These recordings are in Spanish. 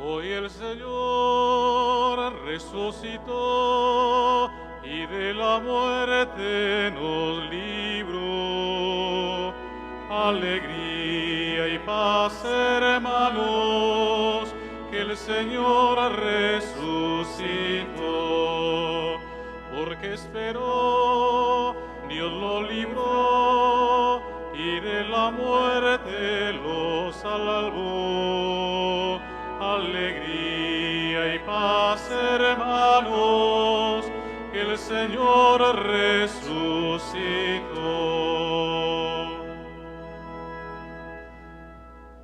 Hoy el Señor resucitó y de la muerte nos libró. Alegría y paz, hermanos, que el Señor resucitó. Porque esperó, Dios lo libró y de la muerte lo salvó. Alegría y paz, hermanos, que el Señor resucitó.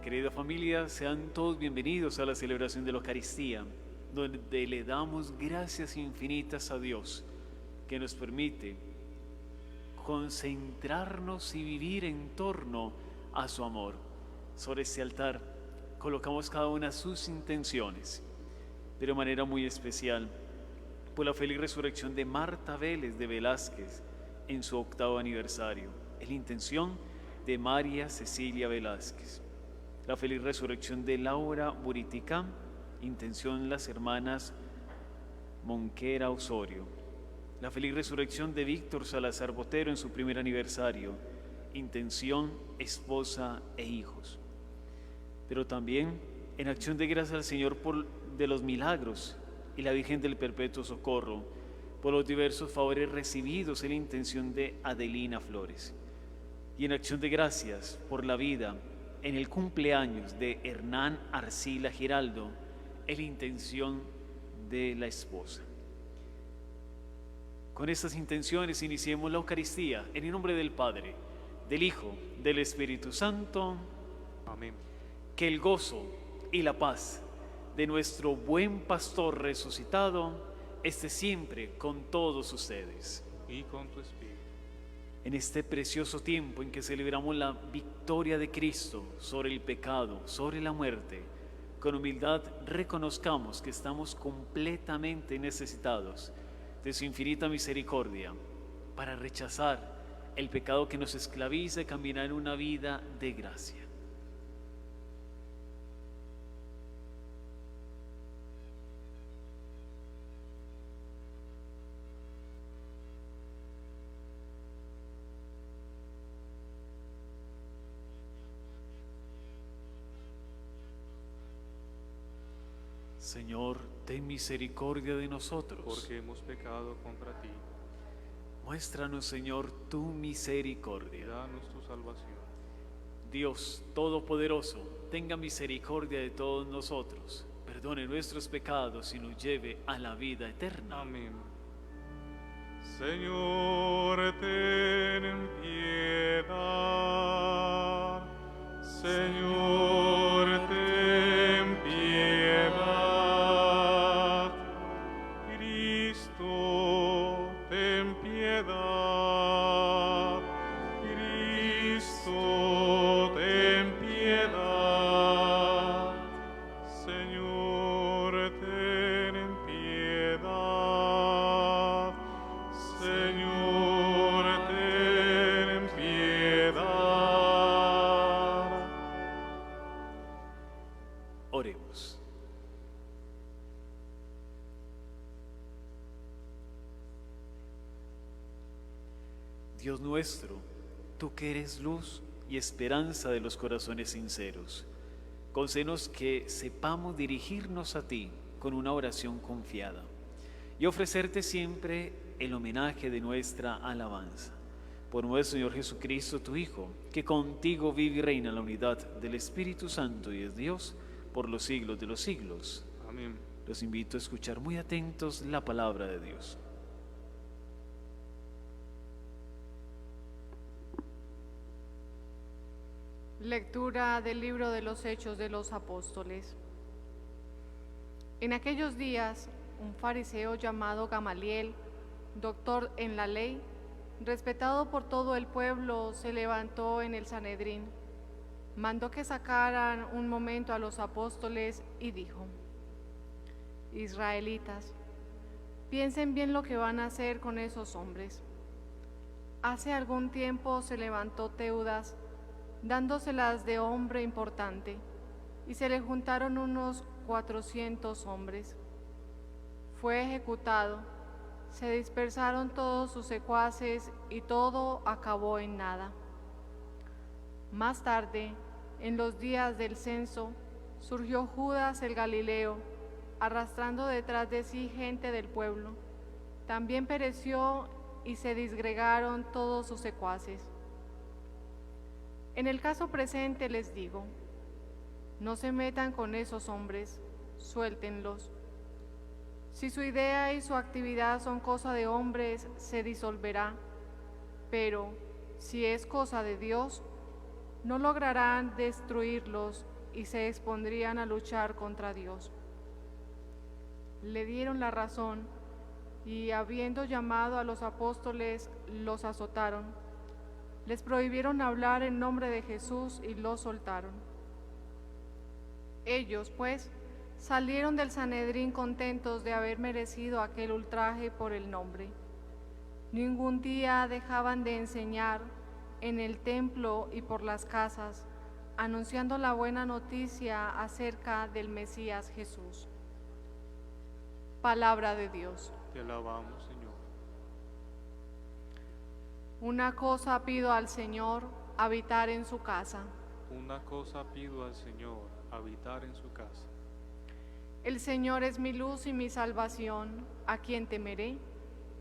Querida familia, sean todos bienvenidos a la celebración de la Eucaristía, donde le damos gracias infinitas a Dios, que nos permite concentrarnos y vivir en torno a su amor. Sobre este altar colocamos cada una de sus intenciones, pero de manera muy especial por la feliz resurrección de Marta Vélez de Velázquez en su 8º aniversario, en la intención de María Cecilia Velázquez. La feliz resurrección de Laura Buritica, intención las hermanas Monquera Osorio. La feliz resurrección de Víctor Salazar Botero en su 1er aniversario, intención esposa e hijos. Pero también en acción de gracias al Señor de los milagros y la Virgen del Perpetuo Socorro, por los diversos favores recibidos en la intención de Adelina Flores. Y en acción de gracias por la vida en el cumpleaños de Hernán Arcila Giraldo, en la intención de la esposa. Con estas intenciones iniciemos la Eucaristía en el nombre del Padre, del Hijo, del Espíritu Santo. Amén. Que el gozo y la paz de nuestro buen pastor resucitado esté siempre con todos ustedes. Y con tu espíritu. En este precioso tiempo en que celebramos la victoria de Cristo sobre el pecado, sobre la muerte, con humildad reconozcamos que estamos completamente necesitados de su infinita misericordia para rechazar el pecado que nos esclaviza y caminar en una vida de gracia. Señor, ten misericordia de nosotros. Porque hemos pecado contra ti. Muéstranos, Señor, tu misericordia. Danos tu salvación. Dios Todopoderoso, tenga misericordia de todos nosotros, perdone nuestros pecados y nos lleve a la vida eterna. Amén. Señor, ten piedad. Señor, ten piedad. Cristo, ten piedad. Cristo, ten piedad. Señor, ten piedad. Señor, ten piedad. Oremos. Dios nuestro, tú que eres luz y esperanza de los corazones sinceros, concédenos que sepamos dirigirnos a ti con una oración confiada y ofrecerte siempre el homenaje de nuestra alabanza. Por nuestro Señor Jesucristo, tu Hijo, que contigo vive y reina en la unidad del Espíritu Santo y es Dios por los siglos de los siglos. Amén. Los invito a escuchar muy atentos la palabra de Dios. Lectura del libro de los Hechos de los Apóstoles. En aquellos días, un fariseo llamado Gamaliel, doctor en la ley, respetado por todo el pueblo, se levantó en el Sanedrín, mandó que sacaran un momento a los apóstoles y dijo: Israelitas, piensen bien lo que van a hacer con esos hombres. Hace algún tiempo se levantó Teudas, dándoselas de hombre importante, y se le juntaron unos 400 hombres. Fue ejecutado, se dispersaron todos sus secuaces y todo acabó en nada. Más tarde, en los días del censo, surgió Judas el Galileo, arrastrando detrás de sí gente del pueblo. También pereció y se disgregaron todos sus secuaces. En el caso presente les digo, no se metan con esos hombres, suéltenlos. Si su idea y su actividad son cosa de hombres, se disolverá, pero si es cosa de Dios, no lograrán destruirlos y se expondrían a luchar contra Dios. Le dieron la razón y, habiendo llamado a los apóstoles, los azotaron. Les prohibieron hablar en nombre de Jesús y los soltaron. Ellos, pues, salieron del Sanedrín contentos de haber merecido aquel ultraje por el nombre. Ningún día dejaban de enseñar en el templo y por las casas, anunciando la buena noticia acerca del Mesías Jesús. Palabra de Dios. Te alabamos, Señor. Una cosa pido al Señor, habitar en su casa. Una cosa pido al Señor, habitar en su casa. El Señor es mi luz y mi salvación, ¿a quién temeré?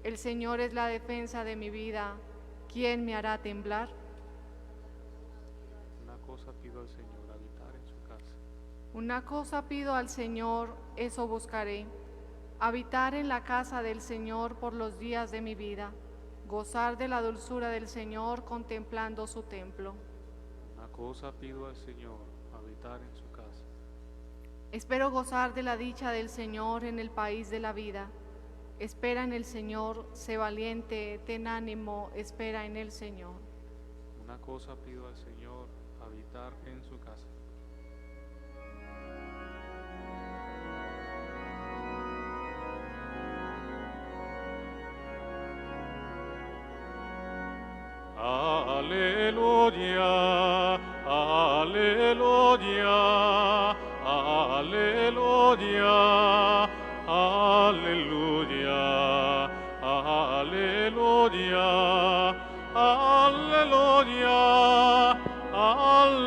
El Señor es la defensa de mi vida, ¿quién me hará temblar? Una cosa pido al Señor, habitar en su casa. Una cosa pido al Señor, eso buscaré, habitar en la casa del Señor por los días de mi vida, gozar de la dulzura del Señor contemplando su templo. Una cosa pido al Señor, habitar en su casa. Espero gozar de la dicha del Señor en el país de la vida. Espera en el Señor, sé valiente, ten ánimo, espera en el Señor. Una cosa pido al Señor, habitar en su casa. Aleluya, aleluya, aleluya, aleluya, aleluya, aleluya,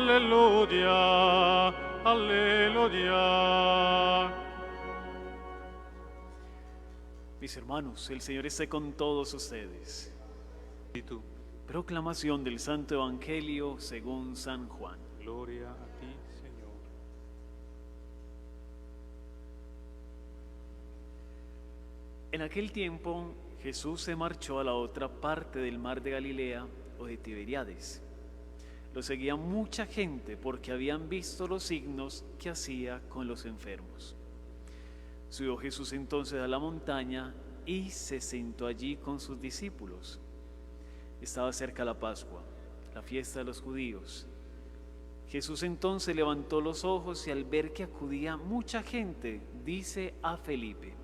aleluya, aleluya. Mis hermanos, el Señor esté con todos ustedes. Y tú, Proclamación del Santo Evangelio según San Juan. gloria a ti, Señor. En aquel tiempo Jesús se marchó a la otra parte del mar de Galilea o de Tiberíades. Lo seguía mucha gente porque habían visto los signos que hacía con los enfermos. Subió Jesús entonces a la montaña y se sentó allí con sus discípulos. Estaba cerca la Pascua, la fiesta de los judíos. Jesús entonces levantó los ojos y al ver que acudía mucha gente, dice a Felipe: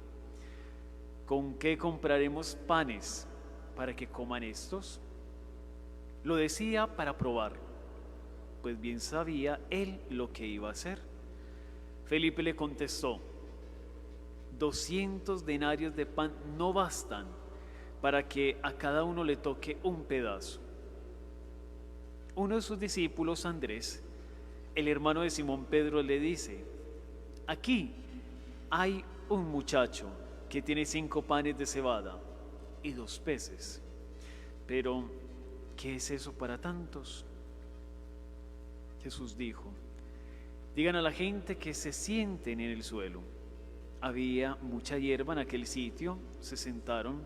¿con qué compraremos panes para que coman estos? Lo decía para probar, pues bien sabía él lo que iba a hacer. Felipe le contestó: 200 denarios de pan no bastan para que a cada uno le toque un pedazo. Uno de sus discípulos, Andrés, el hermano de Simón Pedro, le dice: aquí hay un muchacho que tiene 5 panes de cebada y 2 peces. Pero, ¿qué es eso para tantos? Jesús dijo: digan a la gente que se sienten en el suelo. Había mucha hierba en aquel sitio, se sentaron.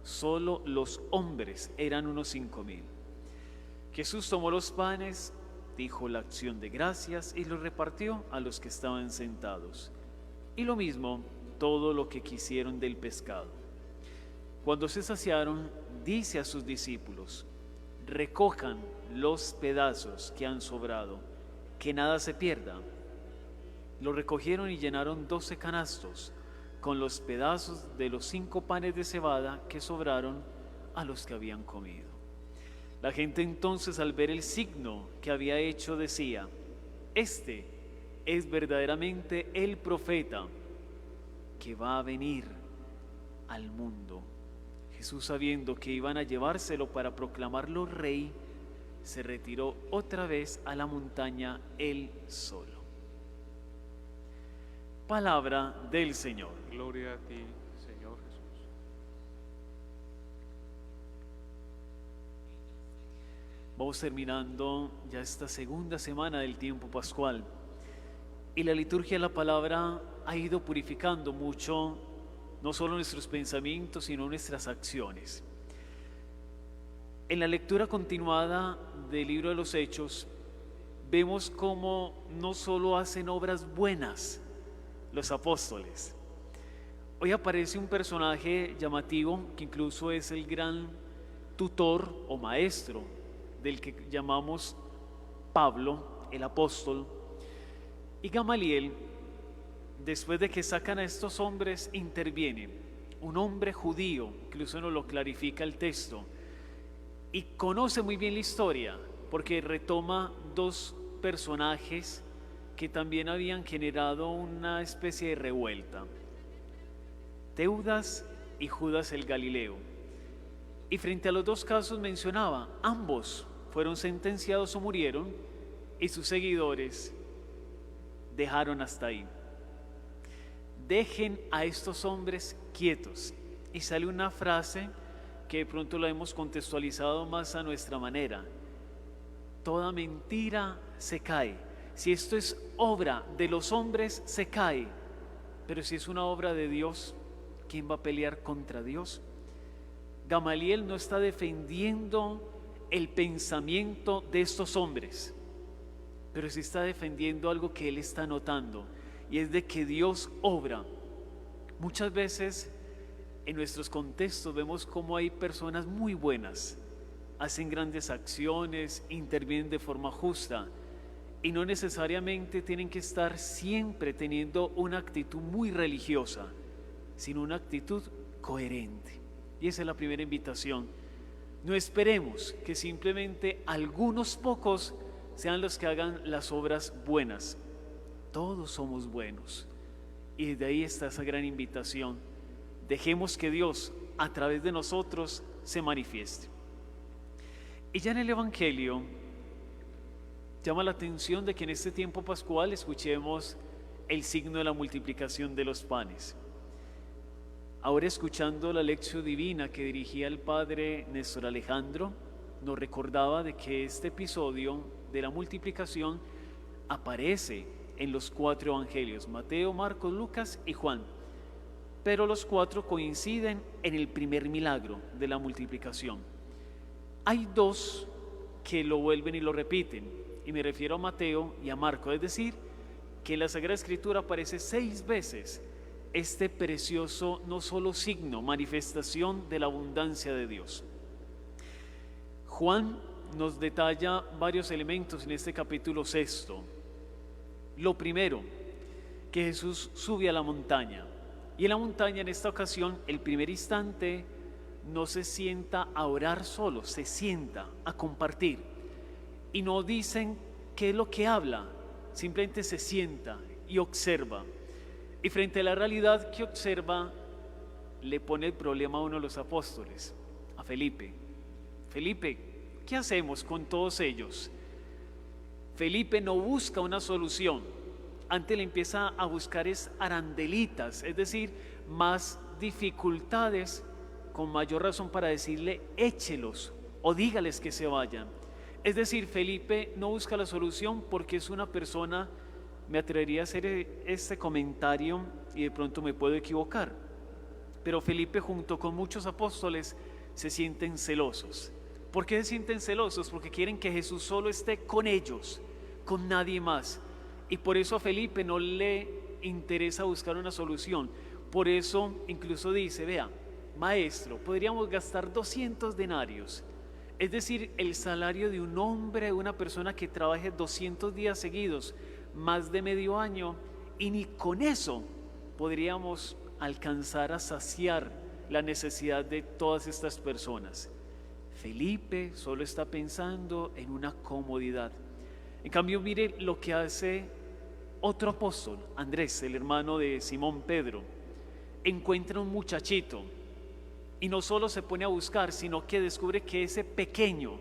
Solo los hombres eran unos 5,000. Jesús tomó los panes, dijo la acción de gracias y los repartió a los que estaban sentados. Y lo mismo todo lo que quisieron del pescado. Cuando se saciaron, dice a sus discípulos: recojan los pedazos que han sobrado, que nada se pierda. Lo recogieron y llenaron 12 canastos con los pedazos de los 5 panes de cebada que sobraron a los que habían comido. La gente entonces, al ver el signo que había hecho, decía: este es verdaderamente el profeta que va a venir al mundo. Jesús, sabiendo que iban a llevárselo para proclamarlo rey, se retiró otra vez a la montaña él solo. Palabra del Señor. Gloria a ti, Señor Jesús. Vamos terminando ya esta segunda semana del tiempo pascual y la liturgia de la palabra ha ido purificando mucho no solo nuestros pensamientos sino nuestras acciones. En la lectura continuada del libro de los Hechos vemos cómo no solo hacen obras buenas los apóstoles. Hoy aparece un personaje llamativo que incluso es el gran tutor o maestro del que llamamos Pablo, el apóstol. Y Gamaliel, después de que sacan a estos hombres, interviene un hombre judío, incluso nos lo clarifica el texto, y conoce muy bien la historia, porque retoma dos personajes que también habían generado una especie de revuelta: Teudas y Judas el Galileo. Y frente a los dos casos mencionaba, ambos fueron sentenciados o murieron, y sus seguidores dejaron hasta ahí. Dejen a estos hombres quietos. Y sale una frase que de pronto la hemos contextualizado más a nuestra manera: toda mentira se cae. Si esto es obra de los hombres, se cae. Pero si es una obra de Dios, ¿quién va a pelear contra Dios? Gamaliel no está defendiendo el pensamiento de estos hombres, pero sí está defendiendo algo que él está notando, y es de que Dios obra. Muchas veces en nuestros contextos vemos cómo hay personas muy buenas, hacen grandes acciones, intervienen de forma justa, y no necesariamente tienen que estar siempre teniendo una actitud muy religiosa, sino una actitud coherente. Y esa es la primera invitación. No esperemos que simplemente algunos pocos sean los que hagan las obras buenas. Todos somos buenos. Y desde ahí está esa gran invitación. Dejemos que Dios a través de nosotros se manifieste. Y ya en el Evangelio llama la atención de que en este tiempo pascual escuchemos el signo de la multiplicación de los panes. Ahora, escuchando la lección divina que dirigía el padre Néstor Alejandro, nos recordaba de que este episodio de la multiplicación aparece en los 4 evangelios: Mateo, Marcos, Lucas y Juan. Pero los 4 coinciden en el primer milagro de la multiplicación. Hay 2 que lo vuelven y lo repiten, y me refiero a Mateo y a Marcos, es decir, que en la Sagrada Escritura aparece 6 veces este precioso no solo signo, manifestación de la abundancia de Dios. Juan nos detalla varios elementos en este capítulo 6. Lo primero, que Jesús sube a la montaña, y en la montaña en esta ocasión, el primer instante, no se sienta a orar solo, se sienta a compartir, y no dicen qué es lo que habla, simplemente se sienta y observa. Y frente a la realidad que observa, le pone el problema a uno de los apóstoles, a Felipe. Felipe, ¿qué hacemos con todos ellos? Felipe no busca una solución, antes le empieza a buscar arandelitas, es decir, más dificultades, con mayor razón para decirle échelos o dígales que se vayan. Es decir, Felipe no busca la solución porque es una persona, me atrevería a hacer este comentario y de pronto me puedo equivocar, pero Felipe junto con muchos apóstoles se sienten celosos. ¿Por qué se sienten celosos? Porque quieren que Jesús solo esté con ellos, con nadie más. Y por eso a Felipe no le interesa buscar una solución. Por eso incluso dice, vea, maestro, podríamos gastar 200 denarios, es decir, el salario de un hombre, una persona que trabaje 200 días seguidos, más de medio año, y ni con eso podríamos alcanzar a saciar la necesidad de todas estas personas. Felipe solo está pensando en una comodidad. En cambio, mire lo que hace otro apóstol, Andrés, el hermano de Simón Pedro, encuentra un muchachito y no solo se pone a buscar, sino que descubre que ese pequeño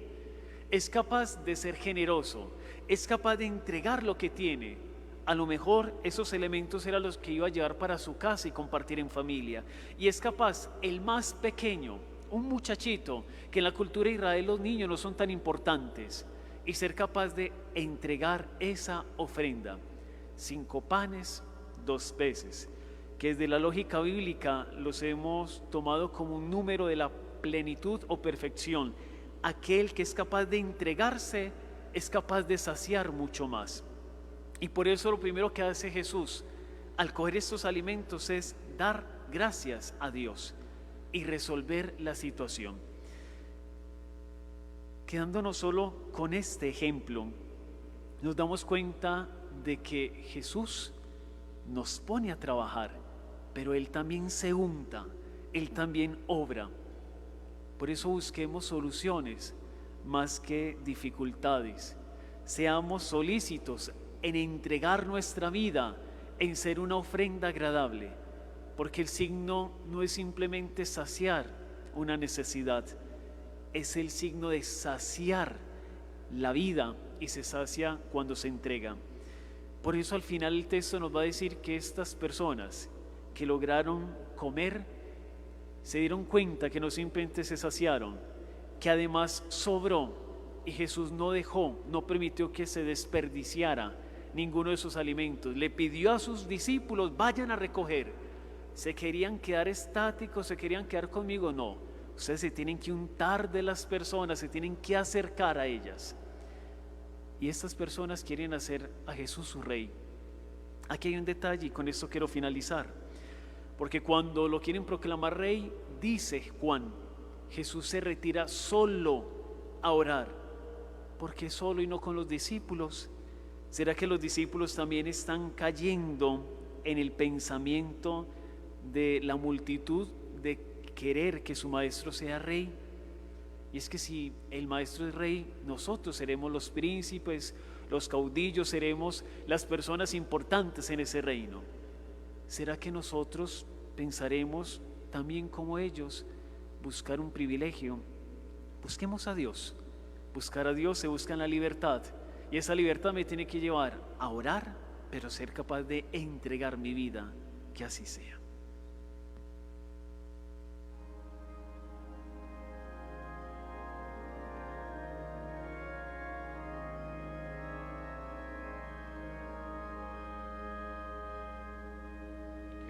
es capaz de ser generoso, es capaz de entregar lo que tiene. A lo mejor esos elementos eran los que iba a llevar para su casa y compartir en familia. Y es capaz, el más pequeño, un muchachito, que en la cultura de Israel los niños no son tan importantes, y ser capaz de entregar esa ofrenda. 5 panes, 2 peces, que desde la lógica bíblica los hemos tomado como un número de la plenitud o perfección. Aquel que es capaz de entregarse es capaz de saciar mucho más. Y por eso lo primero que hace Jesús al coger estos alimentos es dar gracias a Dios y resolver la situación. Quedándonos solo con este ejemplo, nos damos cuenta de que Jesús nos pone a trabajar, pero Él también se unta, Él también obra. Por eso busquemos soluciones más que dificultades. Seamos solícitos en entregar nuestra vida, en ser una ofrenda agradable, porque el signo no es simplemente saciar una necesidad, es el signo de saciar la vida, y se sacia cuando se entrega. Por eso al final el texto nos va a decir que estas personas que lograron comer se dieron cuenta que no simplemente se saciaron, que además sobró, y Jesús no dejó, no permitió que se desperdiciara ninguno de esos alimentos. Le pidió a sus discípulos: vayan a recoger. ¿Se querían quedar estáticos? ¿Se querían quedar conmigo? No, ustedes se tienen que untar de las personas, se tienen que acercar a ellas. Y estas personas quieren hacer a Jesús su rey. Aquí hay un detalle y con esto quiero finalizar, porque cuando lo quieren proclamar rey, dice Juan, Jesús se retira solo a orar. ¿Por qué solo y no con los discípulos? ¿Será que los discípulos también están cayendo en el pensamiento de la multitud de querer que su maestro sea rey? Y es que si el maestro es rey, nosotros seremos los príncipes, los caudillos, seremos las personas importantes en ese reino. ¿Será que nosotros pensaremos también como ellos, buscar un privilegio? Busquemos a Dios. Buscar a Dios se busca en la libertad, y esa libertad me tiene que llevar a orar, pero ser capaz de entregar mi vida, que así sea.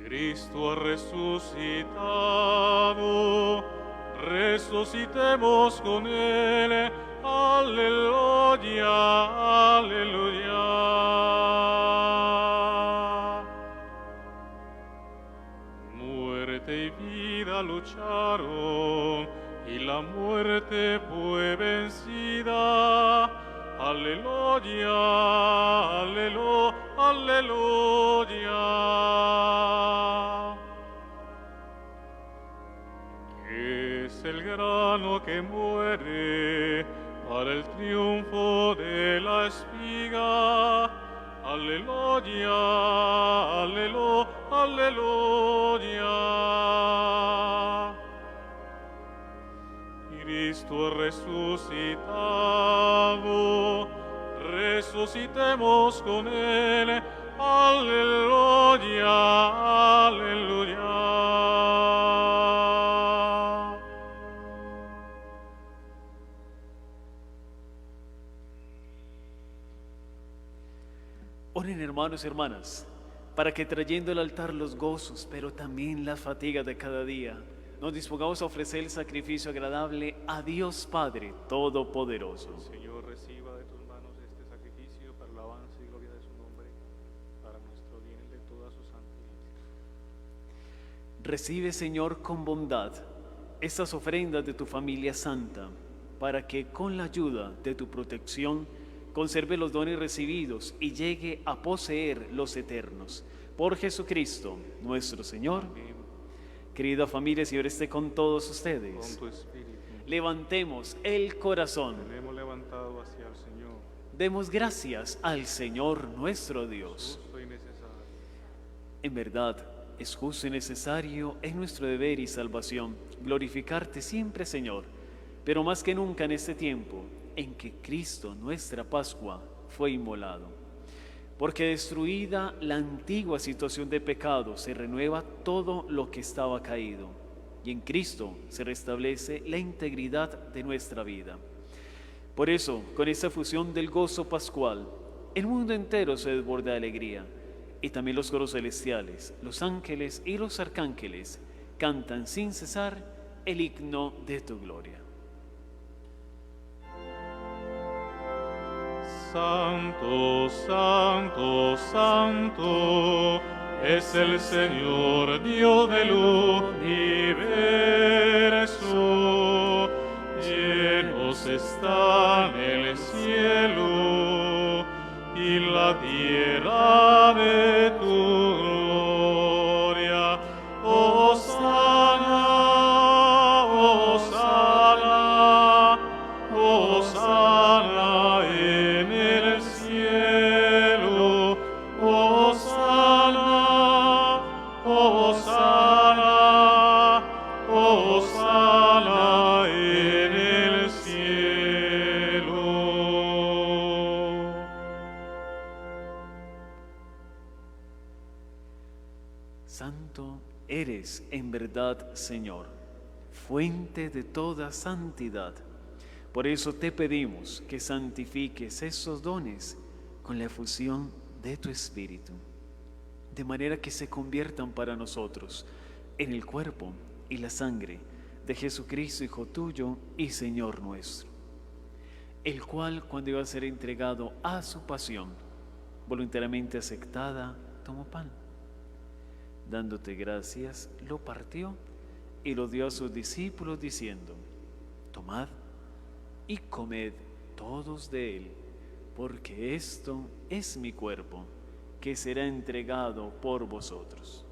Cristo ha resucitado, resucitemos con Él. Aleluya, aleluya. Muerte y vida lucharon y la muerte fue vencida. Aleluya, aleluya, aleluya. Es el grano que muere para el triunfo de la espiga. Aleluya, aleluya, aleluya. Cristo ha resucitado, resucitemos con Él. Aleluya, aleluya. Oren, hermanos y hermanas, para que trayendo al altar los gozos, pero también las fatigas de cada día, nos dispongamos a ofrecer el sacrificio agradable a Dios Padre Todopoderoso. Señor, reciba de tus manos este sacrificio para la alabanza y gloria de su nombre, para nuestro bien y de toda su santa iglesia. Recibe, Señor, con bondad estas ofrendas de tu familia santa, para que con la ayuda de tu protección conserve los dones recibidos y llegue a poseer los eternos. Por Jesucristo, nuestro Señor. Amén. Querida familia, Señor esté con todos ustedes. Con tu espíritu. Levantemos el corazón. Tenemos levantado hacia el Señor. Demos gracias al Señor nuestro Dios. Justo y En verdad, es justo y necesario, es nuestro deber y salvación, glorificarte siempre, Señor, pero más que nunca en este tiempo en que Cristo, nuestra Pascua, fue inmolado. Porque destruida la antigua situación de pecado, se renueva todo lo que estaba caído, y en Cristo se restablece la integridad de nuestra vida. Por eso, con esta fusión del gozo pascual, el mundo entero se desborda de alegría, y también los coros celestiales, los ángeles y los arcángeles cantan sin cesar el himno de tu gloria. Santo, santo, santo, es el Señor Dios del universo. Llenos están el cielo y la tierra de tu gloria. Hosana, hosana, hosana en el cielo. Hosana, hosana, hosana en el cielo. Santo eres en verdad, Señor, fuente de toda santidad. Por eso te pedimos que santifiques esos dones con la efusión de tu Espíritu, de manera que se conviertan para nosotros en el cuerpo y la sangre de Jesucristo, Hijo tuyo y Señor nuestro, el cual, cuando iba a ser entregado a su pasión, voluntariamente aceptada, tomó pan. Dándote gracias, lo partió y lo dio a sus discípulos, diciendo: tomad y comed todos de él, porque esto es mi cuerpo, que será entregado por vosotros.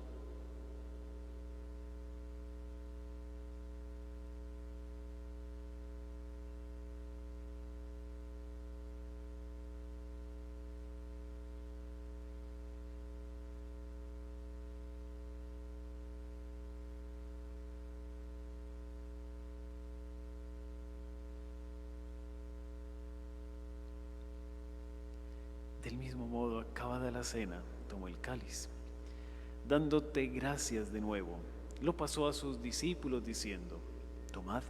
Del mismo modo, acabada la cena, tomó el cáliz. Dándote gracias de nuevo, lo pasó a sus discípulos diciendo: tomad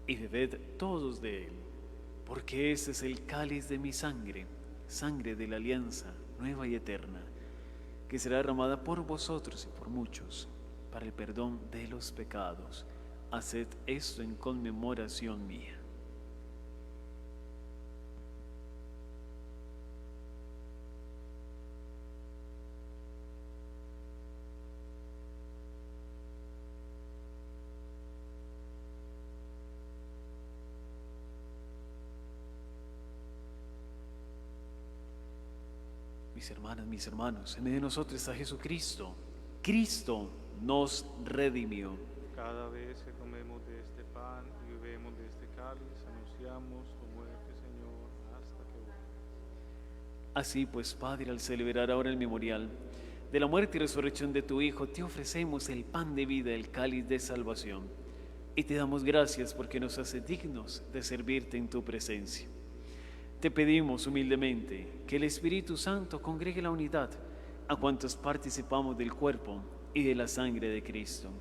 y bebed todos de él, porque ese es el cáliz de mi sangre, sangre de la alianza nueva y eterna, que será derramada por vosotros y por muchos para el perdón de los pecados. Haced esto en conmemoración mía. Mis hermanas, mis hermanos, en medio de nosotros está Jesucristo. Cristo nos redimió. Cada vez que comemos de este pan y bebemos de este cáliz, anunciamos tu muerte, Señor, hasta que vuelvas. Así pues, Padre, al celebrar ahora el memorial de la muerte y resurrección de tu Hijo, te ofrecemos el pan de vida, el cáliz de salvación, y te damos gracias porque nos hace dignos de servirte en tu presencia. Te pedimos humildemente que el Espíritu Santo congregue la unidad a cuantos participamos del cuerpo y de la sangre de Cristo.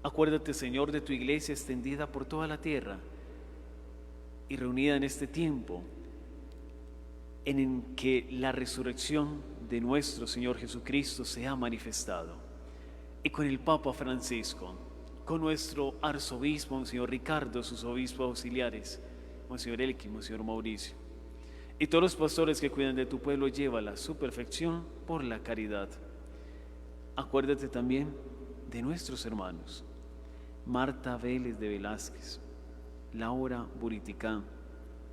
Acuérdate, Señor, de tu iglesia extendida por toda la tierra y reunida en este tiempo en que la resurrección de nuestro Señor Jesucristo se ha manifestado. Y con el Papa Francisco, con nuestro arzobispo, Monseñor Ricardo, sus obispos auxiliares, Monseñor Elqui, Monseñor Mauricio, y todos los pastores que cuidan de tu pueblo, llévala a su perfección por la caridad. Acuérdate también de nuestros hermanos, Marta Vélez de Velázquez, Laura Buriticán,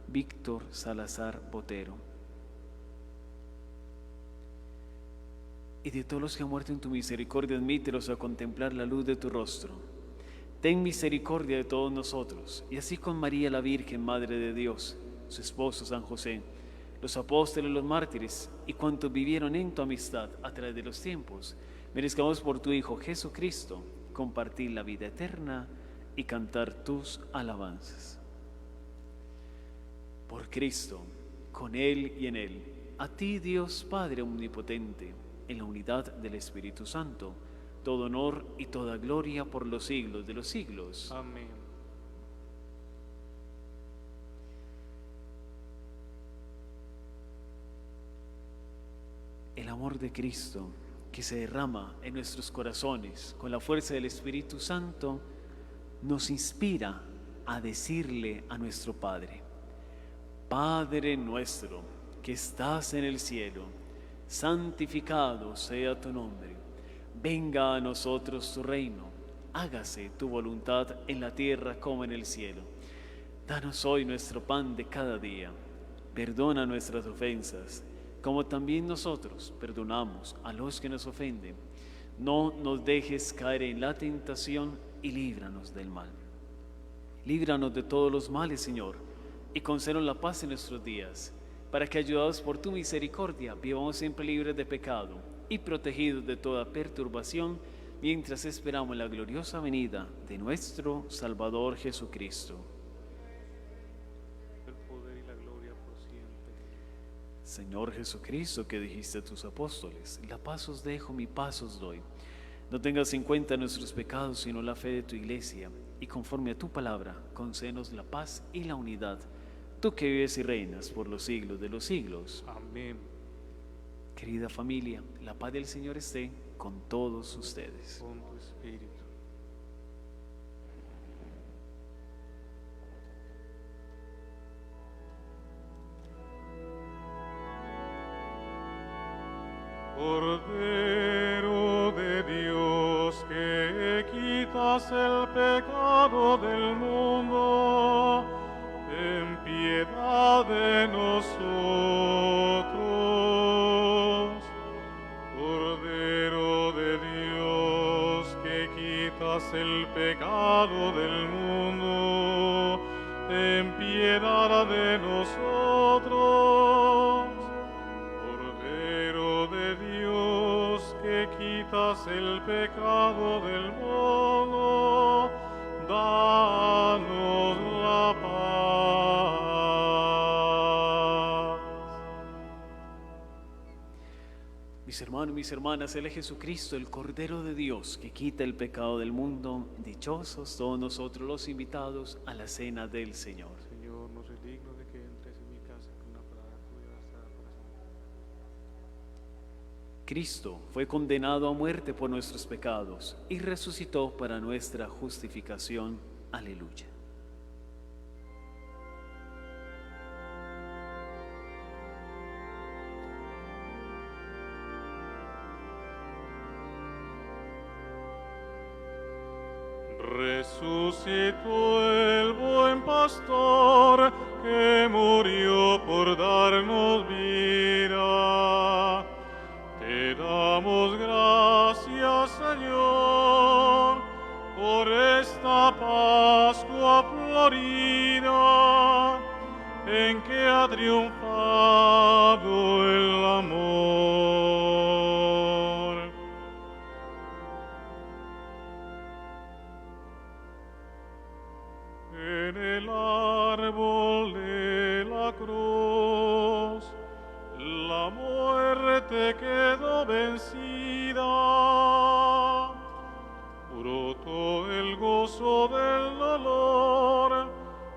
Víctor Salazar Botero, y de todos los que han muerto en tu misericordia, admítelos a contemplar la luz de tu rostro. Ten misericordia de todos nosotros, y así con María la Virgen, Madre de Dios, su esposo San José, los apóstoles, los mártires y cuantos vivieron en tu amistad a través de los tiempos, merezcamos por tu Hijo Jesucristo compartir la vida eterna y cantar tus alabanzas. Por Cristo, con Él y en Él, a ti Dios Padre Omnipotente, en la unidad del Espíritu Santo, todo honor y toda gloria por los siglos de los siglos. Amén. El amor de Cristo que se derrama en nuestros corazones con la fuerza del Espíritu Santo nos inspira a decirle a nuestro Padre: Padre nuestro que estás en el cielo, santificado sea tu nombre. Venga a nosotros tu reino, hágase tu voluntad en la tierra como en el cielo. Danos hoy nuestro pan de cada día. Perdona nuestras ofensas, como también nosotros perdonamos a los que nos ofenden. No nos dejes caer en la tentación y líbranos del mal. Líbranos de todos los males, Señor, y concédenos la paz en nuestros días, para que, ayudados por tu misericordia, vivamos siempre libres de pecado y protegidos de toda perturbación, mientras esperamos la gloriosa venida de nuestro Salvador Jesucristo. El poder y la gloria por siempre. Señor Jesucristo, que dijiste a tus apóstoles: la paz os dejo, mi paz os doy. No tengas en cuenta nuestros pecados, sino la fe de tu Iglesia, y conforme a tu palabra, concédenos la paz y la unidad, tú que vives y reinas por los siglos de los siglos. Amén. Querida familia, la paz del Señor esté con todos ustedes. Con tu espíritu. Cordero de Dios, que quitas el pecado del mundo, ten piedad de nosotros. Cordero de Dios, que quitas el pecado del mundo, ten piedad de nosotros. Cordero de Dios, que quitas el pecado del mundo, danos la paz. Mis hermanos, mis hermanas, Él es Jesucristo, el Cordero de Dios, que quita el pecado del mundo. Dichosos todos nosotros los invitados a la cena del Señor. Señor, no soy digno de que entres en mi casa, con una palabra tuya bastará para siempre. Cristo fue condenado a muerte por nuestros pecados y resucitó para nuestra justificación. Aleluya. Resucitó el buen pastor que murió por darnos vida. Te damos gracias, Señor, por esta Pascua florida en que ha triunfado el amor. En el árbol de la cruz, la muerte quedó vencida. Brotó el gozo del dolor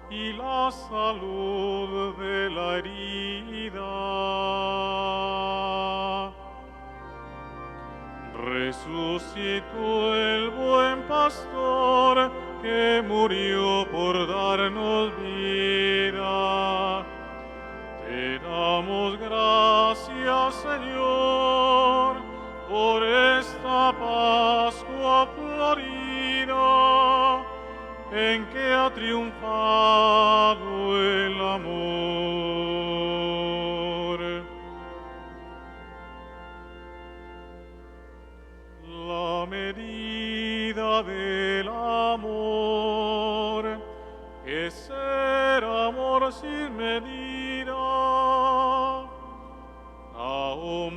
y la salud de la herida. Resucitó el buen pastor que murió por darnos vida. Te damos gracias, Señor, por esta Pascua florida en que ha triunfado el amor. La medida del amor es ser amor sin medida.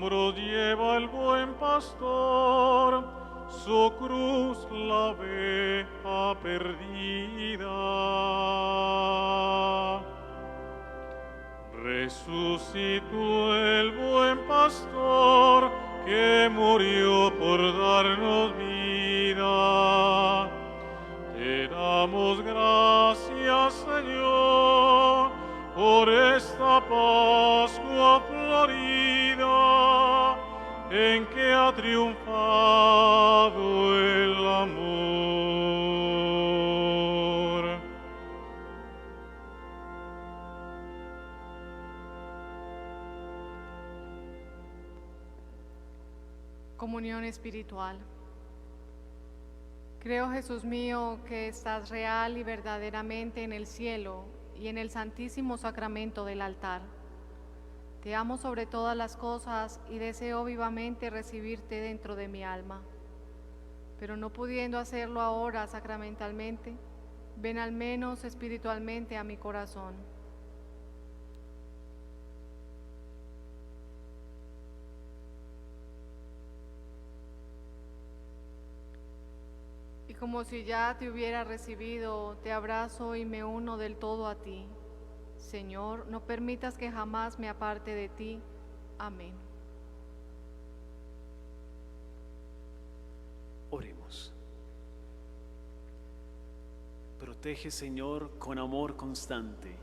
hombros lleva el buen pastor, su cruz la oveja perdida. Resucitó el buen pastor que murió por darnos vida. Te damos gracias, Señor, por esta Pascua florida en que ha triunfado el amor. Comunión espiritual. Creo, Jesús mío, que estás real y verdaderamente en el cielo y en el santísimo sacramento del altar. Te amo sobre todas las cosas y deseo vivamente recibirte dentro de mi alma. Pero no pudiendo hacerlo ahora sacramentalmente, ven al menos espiritualmente a mi corazón. Y como si ya te hubiera recibido, te abrazo y me uno del todo a ti. Señor, no permitas que jamás me aparte de ti. Amén. Oremos. Protege, Señor, con amor constante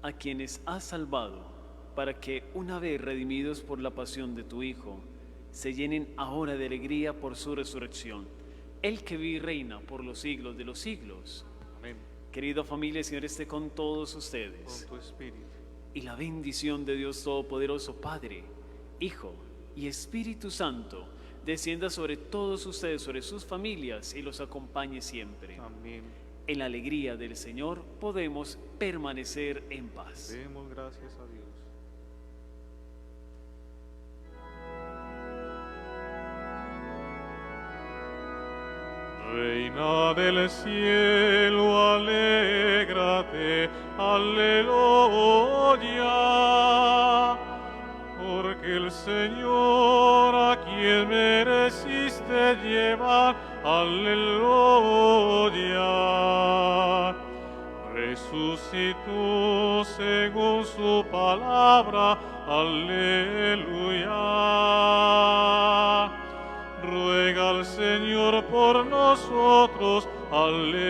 a quienes has salvado, para que, una vez redimidos por la pasión de tu Hijo, se llenen ahora de alegría por su resurrección. El que vive y reina por los siglos de los siglos. Amén. Querida familia, el Señor esté con todos ustedes. Con tu espíritu. Y la bendición de Dios Todopoderoso, Padre, Hijo y Espíritu Santo, descienda sobre todos ustedes, sobre sus familias y los acompañe siempre. Amén. En la alegría del Señor podemos permanecer en paz. Demos gracias a Dios. Reina del cielo, alégrate, aleluya, porque el Señor a quien mereciste llevar, aleluya, resucitó según su palabra, aleluya. Ruega al Señor por nosotros, aleluya.